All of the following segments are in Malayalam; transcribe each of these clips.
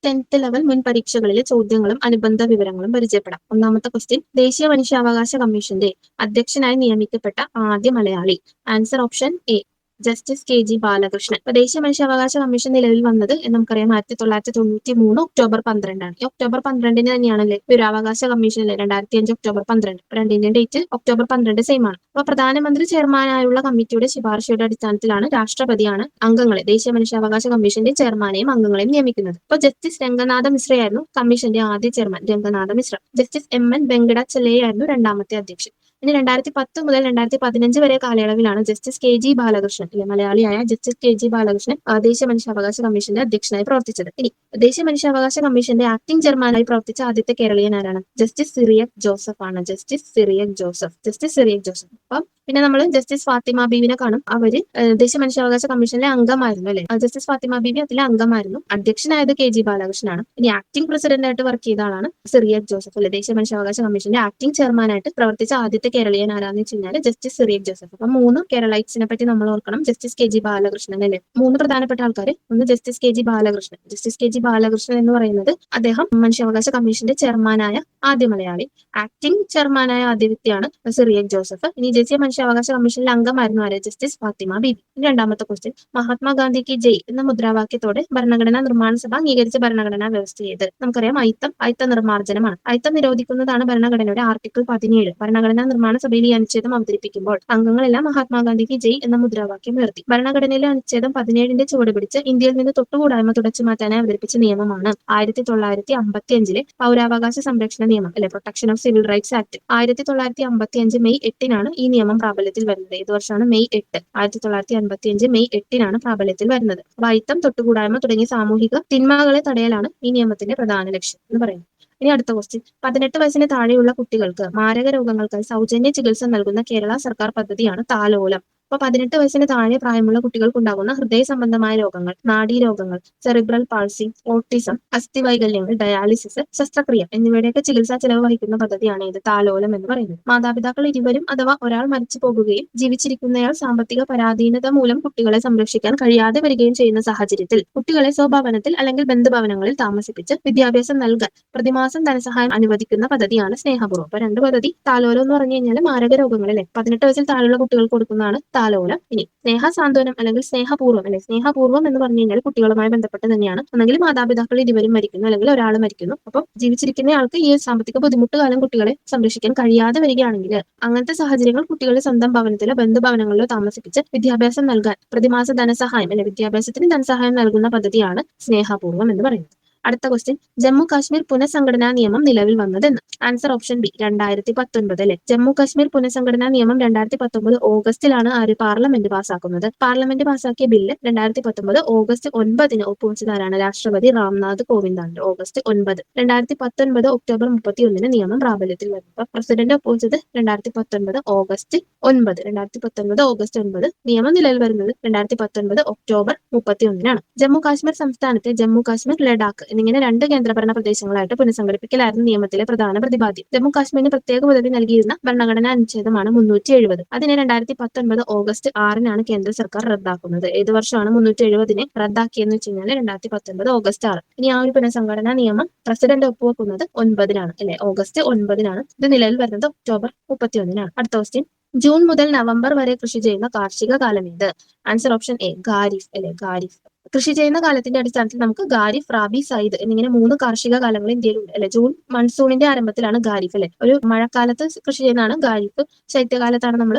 10th ലെവൽ മുൻ പരീക്ഷകളിലെ ചോദ്യങ്ങളും അനുബന്ധ വിവരങ്ങളും പരിചയപ്പെടാം. ഒന്നാമത്തെ ക്വസ്റ്റ്യൻ, ദേശീയ മനുഷ്യാവകാശ കമ്മീഷന്റെ അധ്യക്ഷനായി നിയമിക്കപ്പെട്ട ആദ്യ Malayali. Answer option A, justice KG Balakrishnan. അപ്പൊ ദേശീയ മനുഷ്യാവകാശ കമ്മീഷൻ നിലവിൽ വന്നത് നമുക്കറിയാം 1993 ഒക്ടോബർ 12. ഈ ഒക്ടോബർ 12 തന്നെയാണല്ലേ വിവരാവകാശ കമ്മീഷനിലെ 2005 ഒക്ടോബർ 12. രണ്ടിന്റെയും ഡേറ്റ് ഒക്ടോബർ 12 സെയിം ആണ്. അപ്പൊ പ്രധാനമന്ത്രി ചെയർമാനായുള്ള കമ്മിറ്റിയുടെ ശുപാർശയുടെ അടിസ്ഥാനത്തിലാണ് രാഷ്ട്രപതിയാണ് അംഗങ്ങളെ ദേശീയ മനുഷ്യാവകാശ കമ്മീഷന്റെ ചെയർമാനെയും അംഗങ്ങളെയും നിയമിക്കുന്നത്. ഇപ്പൊ ജസ്റ്റിസ് രംഗനാഥ മിശ്രയായിരുന്നു കമ്മീഷന്റെ ആദ്യ chairman. Ranganatha Mishra. Justice MN വെങ്കടാചലയായിരുന്നു രണ്ടാമത്തെ അധ്യക്ഷൻ. ഇനി 2010 മുതൽ 2015 വരെ കാലയളവിലാണ് ജസ്റ്റിസ് KG ബാലകൃഷ്ണൻ, മലയാളിയായ ജസ്റ്റിസ് KG ബാലകൃഷ്ണൻ ദേശീയ മനുഷ്യാവകാശ കമ്മീഷന്റെ അധ്യക്ഷനായി പ്രവർത്തിച്ചത്. ഇനി ദേശീയ മനുഷ്യാവകാശ കമ്മീഷന്റെ ആക്ടിംഗ് ചെയർമാനായി പ്രവർത്തിച്ച ആദ്യത്തെ കേരളീയൻ ആരാണ്? ജസ്റ്റിസ് സിറിയക് ജോസഫ് ആണ്. ജസ്റ്റിസ് സിറിയക് ജോസഫ്. അപ്പം പിന്നെ നമ്മൾ ജസ്റ്റിസ് ഫാത്തിമ ബീവിനെ കാണും. അവര് ദേശീയ മനുഷ്യാവകാശ കമ്മീഷനിലെ അംഗമായിരുന്നു അല്ലെ. ജസ്റ്റിസ് ഫാത്തിമ ബീവി അതിലെ അംഗമായിരുന്നു. അധ്യക്ഷനായത് KG ബാലകൃഷ്ണനാണ്. ഇനി ആക്ടിംഗ് പ്രസിഡന്റ് ആയിട്ട് വർക്ക് ചെയ്ത ആളാണ് സിറിയക് ജോസഫ് അല്ലെ. ദേശീയ മനുഷ്യാവകാശ കമ്മീഷന്റെ ആക്ടിംഗ് ചെയർമാനായിട്ട് പ്രവർത്തിച്ച ആദ്യത്തെ കേരളീയൻ ആരാന്ന് വെച്ച് കഴിഞ്ഞാൽ ജസ്റ്റിസ് സിറിയക് ജോസഫ്. അപ്പൊ 3 കേരളൈറ്റ്സിനെ പറ്റി നമ്മൾ ഓർക്കണം. ജസ്റ്റിസ് KG ബാലകൃഷ്ണൻ അല്ലെ. 3 പ്രധാനപ്പെട്ട ആൾക്കാർ. ഒന്ന് justice KG Balakrishnan. Justice KG Balakrishnan എന്ന് പറയുന്നത് അദ്ദേഹം മനുഷ്യാവകാശ കമ്മീഷന്റെ ചെയർമാനായ ആദ്യ മലയാളി. ആക്ടിംഗ് ചെയർമാനായ ആദ്യ വ്യക്തിയാണ് സിറിയക് ജോസഫ്. ഇനി ദേശീയ മനുഷ്യാവകാശ കമ്മീഷനിലെ അംഗമായിരുന്നു ആര്? ജസ്റ്റിസ് ഫാത്തിമ ബീബി. രണ്ടാമത്തെ ക്വസ്റ്റ്യൻ, മഹാത്മാഗാന്ധിക്ക് ജയ് എന്ന മുദ്രാവാക്യത്തോടെ ഭരണഘടനാ നിർമ്മാണ സഭ അംഗീകരിച്ച ഭരണഘടനാ വ്യവസ്ഥ ഏത്? നമുക്കറിയാം അയിത്ത നിർമ്മാർജ്ജനമാണ്. അയിത്തം നിരോധിക്കുന്നതാണ് ഭരണഘടനയുടെ ആർട്ടിക്കിൾ 17. ഭരണഘടനാ നിർമ്മാണ സഭയിൽ ഈ അനുച്ഛേദം അവതരിപ്പിക്കുമ്പോൾ അംഗങ്ങളെല്ലാം മഹാത്മാഗാന്ധിക്ക് ജയ് എന്ന മുദ്രാവാക്യം ഉയർത്തി. ഭരണഘടനയിലെ അനുച്ഛേദം 17 ചുവട് പിടിച്ച് ഇന്ത്യയിൽ നിന്ന് തൊട്ടുകൂടായ്മ തുടച്ചു മാറ്റാനായി അവതരിപ്പിച്ച നിയമമാണ് 1955 പൗരാവകാശ സംരക്ഷണ നിയമം അല്ലെ, protection of civil rights act. 1955 May 8 ഈ നിയമം പ്രാബല്യത്തിൽ വരുന്നത്. ഏത് വർഷമാണ്? മെയ് 8. 1955 മെയ് 8 പ്രാബല്യത്തിൽ വരുന്നത്. അയിത്തം, തൊട്ടുകൂടായ്മ തുടങ്ങിയ സാമൂഹിക തിന്മകളെ തടയലാണ് ഈ നിയമത്തിന്റെ പ്രധാന ലക്ഷ്യം എന്ന് പറയുന്നത്. ഇനി അടുത്ത ക്വസ്റ്റ്യൻ, 18 വയസ്സിന് താഴെയുള്ള കുട്ടികൾക്ക് മാരക രോഗങ്ങൾക്കായി സൗജന്യ ചികിത്സ നൽകുന്ന കേരള സർക്കാർ പദ്ധതിയാണ് താലോലം. അപ്പൊ 18 വയസ്സിന് താഴെ പ്രായമുള്ള കുട്ടികൾക്ക് ഉണ്ടാകുന്ന ഹൃദയ സംബന്ധമായ രോഗങ്ങൾ, നാഡീരോഗങ്ങൾ, സെറിബ്രൽ പാൾസി, ഓട്ടിസം, അസ്ഥിവൈകല്യങ്ങൾ, ഡയാലിസിസ്, ശസ്ത്രക്രിയ എന്നിവയുടെയൊക്കെ ചികിത്സാ ചെലവ് വഹിക്കുന്ന പദ്ധതിയാണ് ഇത് താലോലം എന്ന് പറയുന്നത്. മാതാപിതാക്കൾ ഇരുവരും അഥവാ ഒരാൾ മരിച്ചു പോകുകയും ജീവിച്ചിരിക്കുന്നയാൾ സാമ്പത്തിക പരാധീനത മൂലം കുട്ടികളെ സംരക്ഷിക്കാൻ കഴിയാതെ വരികയും ചെയ്യുന്ന സാഹചര്യത്തിൽ കുട്ടികളെ സ്വഭവനത്തിൽ അല്ലെങ്കിൽ ബന്ധുഭവനങ്ങളിൽ താമസിപ്പിച്ച് വിദ്യാഭ്യാസം നൽകാൻ പ്രതിമാസം ധനസഹായം അനുവദിക്കുന്ന പദ്ധതിയാണ് സ്നേഹപൂർവ്വം. അപ്പൊ 2 പദ്ധതി. താലോലം എന്ന് പറഞ്ഞു കഴിഞ്ഞാൽ മാരക രോഗങ്ങൾ അല്ലെ, 18 വയസ്സിൽ താഴെയുള്ള കുട്ടികൾക്ക് കൊടുക്കുന്നതാണ് താലോലം. ഇനി സ്നേഹസാന്ത്വനം അല്ലെങ്കിൽ സ്നേഹപൂർവ്വം അല്ലെ. സ്നേഹപൂർവ്വം എന്ന് പറഞ്ഞു കഴിഞ്ഞാൽ കുട്ടികളുമായി ബന്ധപ്പെട്ട് തന്നെയാണ്. ഒന്നെങ്കിൽ മാതാപിതാക്കൾ ഇരുവരും മരിക്കുന്നു അല്ലെങ്കിൽ ഒരാൾ മരിക്കുന്നു. അപ്പോൾ ജീവിച്ചിരിക്കുന്ന ആൾക്ക് ഈ സാമ്പത്തിക ബുദ്ധിമുട്ട് കാലം കുട്ടികളെ സംരക്ഷിക്കാൻ കഴിയാതെ വരികയാണെങ്കിൽ അങ്ങനത്തെ സാഹചര്യങ്ങൾ കുട്ടികളെ സ്വന്തം ഭവനത്തിലോ ബന്ധുഭവനങ്ങളിലോ താമസിപ്പിച്ച് വിദ്യാഭ്യാസം നൽകാൻ പ്രതിമാസ ധനസഹായം അല്ലെ, വിദ്യാഭ്യാസത്തിന് ധനസഹായം നൽകുന്ന പദ്ധതിയാണ് സ്നേഹപൂർവ്വം എന്ന് പറയുന്നത്. അടുത്ത ക്വസ്റ്റ്യൻ, ജമ്മു കാശ്മീർ പുനഃസംഘടനാ നിയമം നിലവിൽ വന്നതെന്ന്? ആൻസർ ഓപ്ഷൻ ബി, 2019 അല്ലെ. ജമ്മു കാശ്മീർ പുനഃസംഘടനാ നിയമം 2019 ഓഗസ്റ്റിലാണ് പാർലമെന്റ് പാസ്സാക്കുന്നത്. പാർലമെന്റ് പാസ്സാക്കിയ ബില്ല് 2019 ഓഗസ്റ്റ് 9 ഒപ്പുവെച്ചതാരാണ്? രാഷ്ട്രപതി രാംനാഥ് കോവിന്ദാണ്. ഓഗസ്റ്റ് 9. 2019 ഒക്ടോബർ 31 നിയമം പ്രാബല്യത്തിൽ വരുന്നു. പ്രസിഡന്റ് ഒപ്പുവെച്ചത് 2019 ഓഗസ്റ്റ് 9. 2019 ഓഗസ്റ്റ് 9. നിയമം നിലവിൽ വരുന്നത് 2019 ഒക്ടോബർ 31. ജമ്മു കാശ്മീർ സംസ്ഥാനത്തെ ജമ്മു കാശ്മീർ, ലഡാക്ക് എന്നിങ്ങനെ 2 കേന്ദ്രഭരണ പ്രദേശങ്ങളായിട്ട് പുനഃസംഘടിപ്പിക്കലായിരുന്നു നിയമത്തിലെ പ്രധാന പ്രതിപാദ്യം. ജമ്മു കാശ്മീരിന് പ്രത്യേക പദവി നൽകിയിരുന്ന ഭരണഘടനാ അനുച്ഛേദമാണ് 370. അതിനെ 2019 ഓഗസ്റ്റ് 6 കേന്ദ്ര സർക്കാർ റദ്ദാക്കുന്നത്. ഏത് വർഷമാണ് 370 റദ്ദാക്കിയെന്ന് വെച്ച് കഴിഞ്ഞാൽ 2019 ഓഗസ്റ്റ് 6. ഇനി ആ ഒരു പുനഃസംഘടനാ നിയമം പ്രസിഡന്റ് ഒപ്പുവെക്കുന്നത് 9 അല്ലെ, ഓഗസ്റ്റ് 9. ഇത് നിലവിൽ വരുന്നത് ഒക്ടോബർ 31. അടുത്ത ക്വസ്റ്റ്യൻ, ജൂൺ മുതൽ നവംബർ വരെ കൃഷി ചെയ്യുന്ന കാർഷിക കാലം ഏത്? ആൻസർ ഓപ്ഷൻ എ, ഖാരിഫ് അല്ലെ. ഖാരിഫ്. കൃഷി ചെയ്യുന്ന കാലത്തിന്റെ അടിസ്ഥാനത്തിൽ നമുക്ക് ഖാരിഫ്, റാബി, സയ്ദ് എന്നിങ്ങനെ 3 കാർഷിക കാലങ്ങൾ ഇന്ത്യയിലുണ്ട് അല്ലെ. ജൂൺ മൺസൂണിന്റെ ആരംഭത്തിലാണ് ഖാരിഫ് അല്ലെ. ഒരു മഴക്കാലത്ത് കൃഷി ചെയ്യുന്നതാണ് ഖാരിഫ്. ശൈത്യകാലത്താണ് നമ്മൾ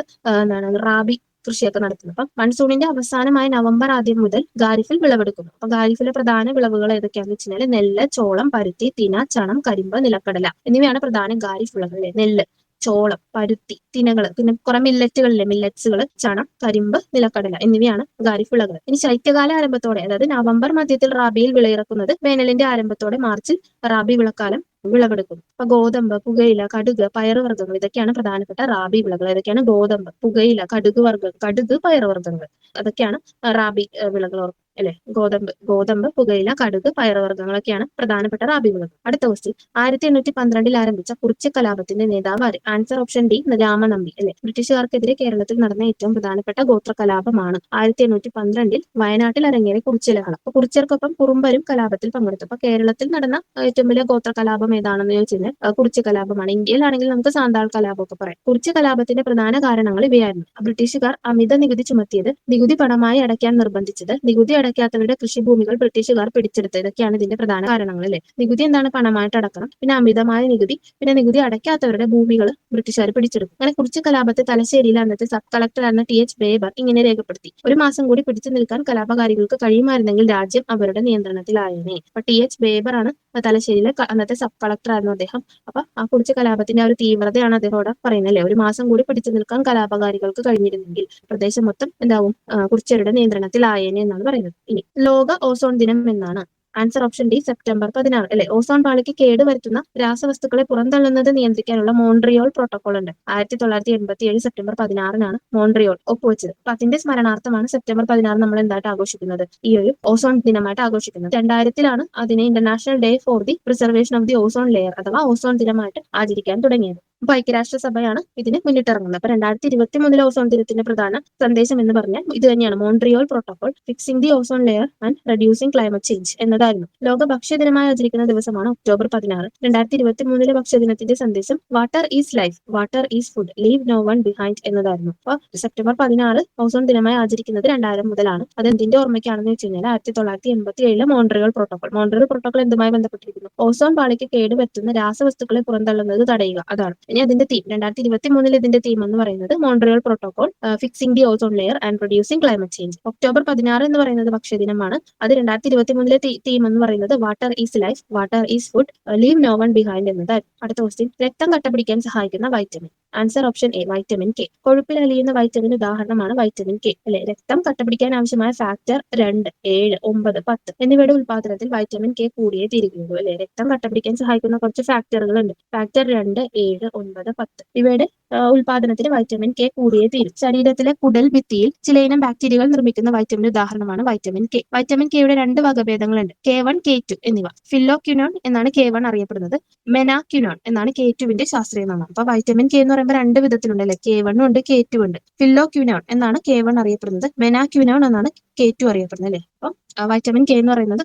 റാബി കൃഷിയൊക്കെ നടത്തുന്നത്. അപ്പൊ മൺസൂണിന്റെ അവസാനമായ നവംബർ ആദ്യം മുതൽ ഖാരിഫിൽ വിളവെടുക്കുന്നു. അപ്പൊ ഖാരിഫിലെ പ്രധാന വിളവുകൾ ഏതൊക്കെയാണെന്ന് വെച്ച് കഴിഞ്ഞാൽ നെല്ല്, ചോളം, പരുത്തി, തിന, ചണം, കരിമ്പ്, നിലക്കടല എന്നിവയാണ് പ്രധാന ഖാരിഫ് വിളകൾ. നെല്ല്, ചോളം, പരുത്തി, തിനകൾ, പിന്നെ കുറെ മില്ലറ്റുകളിലെ മില്ലറ്റ്സുകൾ, ചണം, കരിമ്പ്, നിലക്കടല എന്നിവയാണ് ഖാരിഫ് വിളകൾ. ഇനി ശൈത്യകാല ആരംഭത്തോടെ, അതായത് നവംബർ മധ്യത്തിൽ റാബിയിൽ വിളയിറക്കുന്നത് വേനലിന്റെ ആരംഭത്തോടെ മാർച്ചിൽ റാബി വിളക്കാലം വിളവെടുക്കും. അപ്പൊ ഗോതമ്പ്, പുകയില, കടുക്, പയറുവർഗ്ഗങ്ങൾ ഇതൊക്കെയാണ് പ്രധാനപ്പെട്ട റാബി വിളകൾ. ഏതൊക്കെയാണ്? ഗോതമ്പ്, പുകയില, കടുക്, പയറുവർഗ്ഗങ്ങൾ അതൊക്കെയാണ് റാബി വിളകൾ. അല്ലെ. ഗോതമ്പ്, പുകയില, കടുക്, പയറുവർഗ്ഗങ്ങളൊക്കെയാണ് പ്രധാനപ്പെട്ട റാബി വിളകൾ. അടുത്ത ക്വസ്റ്റ്യൻ 1812 ആരംഭിച്ച കുറിച്യ കലാപത്തിന്റെ നേതാവ് ആര്? ആൻസർ ഓപ്ഷൻ ഡി രാമനമ്പി അല്ലെ. ബ്രിട്ടീഷുകാർക്കെതിരെ കേരളത്തിൽ നടന്ന ഏറ്റവും പ്രധാനപ്പെട്ട ഗോത്ര കലാപമാണ് 1812 വയനാട്ടിൽ അരങ്ങേറിയ കുറിച്യ ലഹളം. അപ്പൊ കുറിച്യർക്കൊപ്പം കുറുമ്പരും കലാപത്തിൽ പങ്കെടുത്തു. അപ്പൊ കേരളത്തിൽ നടന്ന ഏറ്റവും വലിയ ഗോത്ര കലാപം ഏതാണെന്ന് ചോദിച്ചു കഴിഞ്ഞാൽ കുറിച്യ കലാപമാണ്. ഇന്ത്യയിലാണെങ്കിൽ നമുക്ക് സാന്താൾ കലാപം ഒക്കെ പറയാം. കുറിച്യ കലാപത്തിന്റെ പ്രധാന കാരണങ്ങൾ ഇവയായിരുന്നു. ബ്രിട്ടീഷുകാർ അമിത നികുതി ചുമത്തിയത്, നികുതി പണമായി അടയ്ക്കാൻ നിർബന്ധിച്ചത്, നികുതി അടയ്ക്കാത്തവരുടെ കൃഷിഭൂമികൾ ബ്രിട്ടീഷുകാർ പിടിച്ചെടുത്തത്, ഇതൊക്കെയാണ് ഇതിന്റെ പ്രധാന കാരണങ്ങൾ അല്ലെ. നികുതി എന്താണ്? പണമായിട്ട് അടക്കണം. പിന്നെ അമിതമായ നികുതി, പിന്നെ നികുതി അടയ്ക്കാത്തവരുടെ ഭൂമികൾ ബ്രിട്ടീഷുകാർ പിടിച്ചെടുക്കും. അങ്ങനെ കുറിച്യ കലാപത്തെ തലശ്ശേരിയിൽ അന്നത്തെ സബ് കളക്ടറായിരുന്ന TH ബേബർ ഇങ്ങനെ രേഖപ്പെടുത്തി: ഒരു മാസം കൂടി പിടിച്ചു നിൽക്കാൻ കലാപകാരികൾക്ക് കഴിയുമായിരുന്നെങ്കിൽ രാജ്യം അവരുടെ നിയന്ത്രണത്തിലായേനെ. അപ്പൊ TH ബേബർ ആണ് തലശ്ശേരിയിലെ അന്നത്തെ സബ് കളക്ടർ ആയിരുന്നു അദ്ദേഹം. അപ്പൊ ആ കുറിച്യ കലാപത്തിന്റെ ആ ഒരു തീവ്രതയാണ് അദ്ദേഹം അവിടെ പറയുന്നത് അല്ലെ. ഒരു മാസം കൂടി പിടിച്ചു നിൽക്കാൻ കലാപകാരികൾക്ക് കഴിഞ്ഞിരുന്നെങ്കിൽ പ്രദേശം മൊത്തം എന്താവും? കുറിച്യരുടെ നിയന്ത്രണത്തിലായേനെ എന്നാണ് പറയുന്നത്. ഇനി ലോക ഓസോൺ ദിനം എന്നാണ്? ആൻസർ ഓപ്ഷൻ ഡി സെപ്റ്റംബർ 16 അല്ലെ. ഓസോൺ പാളിക്ക് കേട് വരുത്തുന്ന രാസവസ്തുക്കളെ പുറന്തള്ളുന്നത് നിയന്ത്രിക്കാനുള്ള മോൺട്രിയോൾ പ്രോട്ടോകോൾ ഉണ്ട്. 1987 സെപ്റ്റംബർ 16 മോൺട്രിയോൾ ഒപ്പുവെച്ചത്. അപ്പൊ അതിന്റെ സ്മരണാർത്ഥമാണ് സെപ്റ്റംബർ 16 നമ്മൾ എന്തായിട്ട് ആഘോഷിക്കുന്നത്? ഈ ഒരു ഓസോൺ ദിനമായിട്ട് ആഘോഷിക്കുന്നത്. 2000 അതിനെ international day for the preservation of the ozone layer അഥവാ ഓസോൺ ദിനമായിട്ട് ആചരിക്കാൻ തുടങ്ങിയത്. അപ്പൊ ഐക്യരാഷ്ട്രസഭയാണ് ഇതിന് മുന്നിട്ടിറങ്ങുന്നത്. അപ്പൊ 2023 ഓസോൺ ദിനത്തിന്റെ പ്രധാന സന്ദേശം എന്ന് പറഞ്ഞാൽ ഇത് തന്നെയാണ്: Montreal protocol, fixing the ozone layer and reducing climate change എന്നതായിരുന്നു. ലോക ഭക്ഷ്യദിനമായി ആചരിക്കുന്ന ദിവസമാണ് ഒക്ടോബർ 16. 2023 ഭക്ഷ്യദിനത്തിന്റെ സന്ദേശം water is life, water is food, leave no one behind എന്നതായിരുന്നു. അപ്പൊ സെപ്റ്റംബർ 16 ഓസോൺ ദിനമായി ആചരിക്കുന്നത് 2000 മുതലാണ്. അത് എന്തിന്റെ ഓർമ്മയ്ക്കാണെന്ന് വെച്ച് കഴിഞ്ഞാൽ 1987 മോൺട്രിയോൾ പ്രോട്ടോകോൾ. മോൺട്രിയോൾ പ്രോട്ടോകോൾ എന്തുമായി ബന്ധപ്പെട്ടിരിക്കുന്നു? ഓസോൺ പാളിക്ക് കേടുവരുത്തുന്ന രാസവസ്തുക്കളെ പുറന്തള്ളുന്നത് തടയുക, അതാണ്. ഇനി അതിന്റെ തീം 2023 ഇതിന്റെ തീം എന്ന് പറയുന്നത് Montreal protocol, fixing the ozone layer and reducing climate change. October 16 എന്ന് പറയുന്നത് ഭക്ഷ്യദിനമാണ്. അത് 2023 തീം എന്ന് പറയുന്നത് water is life, water is food, leave no one behind എന്നതായിരുന്നു. അടുത്ത ക്വസ്റ്റ്യൻ: രക്തം കട്ടപിടിക്കാൻ സഹായിക്കുന്ന vitamin? Answer option A vitamin K. കൊഴുപ്പിൽ അലിയുന്ന വൈറ്റമിൻ ഉദാഹരണമാണ് വൈറ്റമിൻ കെ അല്ലെ. രക്തം കട്ടപിടിക്കാൻ ആവശ്യമായ ഫാക്ടർ 2, 7, 9, 10 എന്നിവയുടെ ഉൽപാദനത്തിൽ വൈറ്റമിൻ കെ കൂടിയേ തീരുകയുള്ളൂ അല്ലെ. രക്തം കട്ടപിടിക്കാൻ സഹായിക്കുന്ന കുറച്ച് ഫാക്ടറുകൾ ഉണ്ട്. ഫാക്ടർ 2, 7, 9, 10 ഇവയുടെ ഉൽപാദനത്തിന് വൈറ്റമിൻ കെ കൂടിയേ തീരും. ശരീരത്തിലെ കുടൽ ഭിത്തിയിൽ ചിലയിനം ബാക്ടീരിയകൾ നിർമ്മിക്കുന്ന വൈറ്റമിൻ ഉദാഹരണമാണ് വൈറ്റമിൻ കെ. വൈറ്റമിൻ കെയുടെ 2 വകഭേദങ്ങളുണ്ട്: K1, K2 എന്നിവ. ഫില്ലോക്വിനോൺ എന്നാണ് K1 അറിയപ്പെടുന്നത്. മെനാക്വിനോൺ എന്നാണ് K2വിന്റെ ശാസ്ത്രീയ നാമം. അപ്പൊ വൈറ്റമിൻ കെ എന്ന് പറയുമ്പോൾ 2 വിധത്തിലുണ്ട് അല്ലെ. K1 ഉണ്ട്, K2 ഉണ്ട്. ഫില്ലോക്വിനോൺ എന്നാണ് K1 അറിയപ്പെടുന്നത്. മെനാക്വിനോൺ എന്നാണ് K2 അറിയപ്പെടുന്നത് അല്ലെ. അപ്പം വൈറ്റമിൻ കെ എന്ന് പറയുന്നത്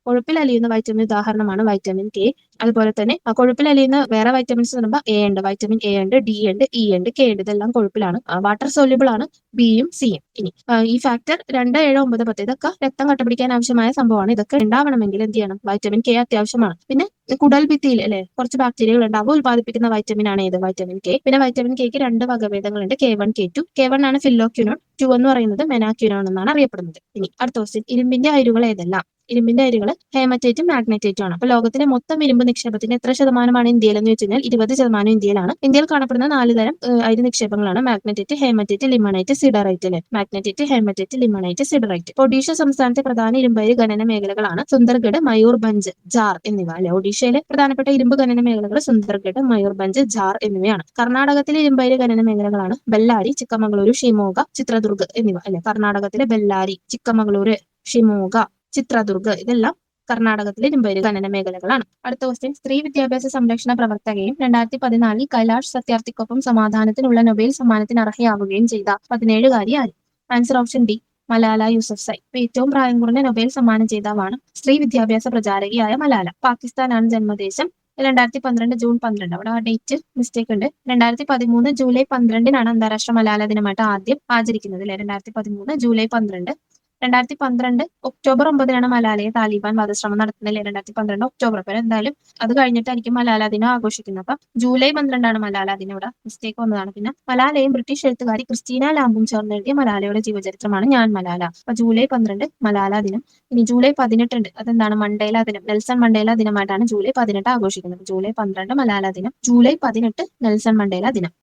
കൊഴുപ്പിൽ അലിയുന്ന വൈറ്റമിൻ ഉദാഹരണമാണ് വൈറ്റമിൻ കെ. അതുപോലെ തന്നെ കൊഴുപ്പിൽ അലിയുന്ന വേറെ വൈറ്റമിൻസ് പറയുമ്പോൾ എ ഉണ്ട്, വൈറ്റമിൻ എ ഉണ്ട്, ഡി ഉണ്ട്, ഇ ഉണ്ട്, കെ ഉണ്ട്. ഇതെല്ലാം കൊഴുപ്പിലാണ്. വാട്ടർ സോല്യൂബിൾ ആണ് ബിയും സിയും. ഇനി ഈ ഫാക്ടർ 2, 7, 9, 10 ഇതൊക്കെ രക്തം കട്ടപിടിക്കാൻ ആവശ്യമായ സംഭവമാണ്. ഇതൊക്കെ ഉണ്ടാവണമെങ്കിൽ എന്ത് ചെയ്യണം? വൈറ്റമിൻ കെ അത്യാവശ്യമാണ്. പിന്നെ കുടൽ ഭിത്തിയിൽ അല്ലെ കുറച്ച് ബാക്ടീരിയകൾ ഉണ്ടാവും, ഉൽപ്പാദിപ്പിക്കുന്ന വൈറ്റമിൻ ആണ് ഏത്? Vitamin K. പിന്നെ വൈറ്റമിൻ കെക്ക് 2 വകഭേദങ്ങളുണ്ട്: K1, K2. K1 ആണ് ഫില്ലോക്വിനോൺ, 2 എന്ന് പറയുന്നത് മെനാക്വിനോൺ എന്നാണ് അറിയപ്പെടുന്നത്. ഇനി അടുത്ത ക്വസ്റ്റ്യൻ: ഇരുമ്പിന്റെ അയിരുകൾ ഏതെല്ലാം? ഇരുമ്പിന്റെ അയിരുകൾ ഹേമറ്റൈറ്റും മാഗ്നറ്റൈറ്റും ആണ്. അപ്പൊ ലോകത്തിലെ മൊത്തം ഇരുമ്പ് നിക്ഷേപത്തിന്റെ എത്ര ശതമാനമാണ് ഇന്ത്യയിൽ എന്ന് വെച്ച് കഴിഞ്ഞാൽ 20% ഇന്ത്യയിലാണ്. ഇന്ത്യയിൽ കാണപ്പെടുന്ന 4 തരം അയിര് നിക്ഷേപങ്ങളാണ്: മാഗ്നറ്റൈറ്റ്, ഹേമറ്റൈറ്റ്, ലിമണൈറ്റ്, സിഡറൈറ്റ് അല്ലെ. Magnetite, hematite, limonite, siderite. Odisha സംസ്ഥാനത്തെ പ്രധാന ഇരുമ്പയിര് ഖനന മേഖലകളാണ് സുന്ദർഗഡ്, മയൂർഭഞ്ച്, ജാർ എന്നിവ അല്ലെ. ഒഡീഷയിലെ പ്രധാനപ്പെട്ട ഇരുമ്പ് ഖനന മേഖലകൾ സുന്ദർഗഡ്, മയൂർഭഞ്ച്, ജാർ എന്നിവയാണ്. കർണാടകത്തിലെ ഇരുമ്പയിര് ഖനന മേഖലകളാണ് ബെല്ലാരി, ചിക്കമംഗളൂരു, ഷിമോഗ, ചിത്രദുർഗ് എന്നിവ അല്ലെ. കർണാടകത്തിലെ ബെല്ലാരി, ചിക്കമംഗളൂരു, ഷിമോഗ, ചിത്രദുർഗ് ഇതെല്ലാം കർണാടകത്തിലെ ഇരുമ്പയിര് ഖനന മേഖലകളാണ്. അടുത്ത ക്വസ്റ്റ്യൻ: സ്ത്രീ വിദ്യാഭ്യാസ സംരക്ഷണ പ്രവർത്തകയും 2014 കൈലാഷ് സത്യാർത്ഥിക്കൊപ്പം സമാധാനത്തിനുള്ള നൊബേൽ സമ്മാനത്തിന് അർഹയാവുകയും ചെയ്ത 17-കാരി ആര്? Answer option D Malala Yousafzai. ഏറ്റവും പ്രായം കുറഞ്ഞ നൊബേൽ സമ്മാനം ജേതാവാണ് സ്ത്രീ വിദ്യാഭ്യാസ പ്രചാരകയായ മലാല. പാകിസ്ഥാനാണ് ജന്മദേശം. 2012 ജൂൺ 12, അവിടെ ആ ഡേറ്റ് മിസ്റ്റേക്ക് ഉണ്ട്. 2013 ജൂലൈ 12 അന്താരാഷ്ട്ര മലാല ദിനമായിട്ട് ആദ്യം ആചരിക്കുന്നത് അല്ലെ. 2013 ജൂലൈ 12. 2012 ഒക്ടോബർ 9 മലാലയെ താലിബാൻ വധശ്രമം നടത്തുന്നില്ലേ. 2012 ഒക്ടോബർ. അപ്പോൾ എന്തായാലും അത് കഴിഞ്ഞിട്ടായിരിക്കും മലാല ദിനം ആഘോഷിക്കുന്നത്. അപ്പൊ ജൂലൈ 12 മലാല ദിനം. ഇവിടെ മിസ്റ്റേക്ക് വന്നതാണ്. പിന്നെ മലാലയും ബ്രിട്ടീഷ് എഴുത്തുകാരി ക്രിസ്റ്റീന ലാംബും ചേർന്ന് എഴുതിയ മലാലയുടെ ജീവചരിത്രമാണ് ഞാൻ മലാല. അപ്പൊ ജൂലൈ 12 മലാല ദിനം. ഇനി ജൂലൈ 18 ഉണ്ട്, അതെന്താണ്? മണ്ടേല ദിനം. നെൽസൺ മണ്ടേല ദിനമായിട്ടാണ് ജൂലൈ 18 ആഘോഷിക്കുന്നത്. ജൂലൈ 12 മലാല ദിനം, ജൂലൈ 18 നെൽസൺ മണ്ടേല ദിനം.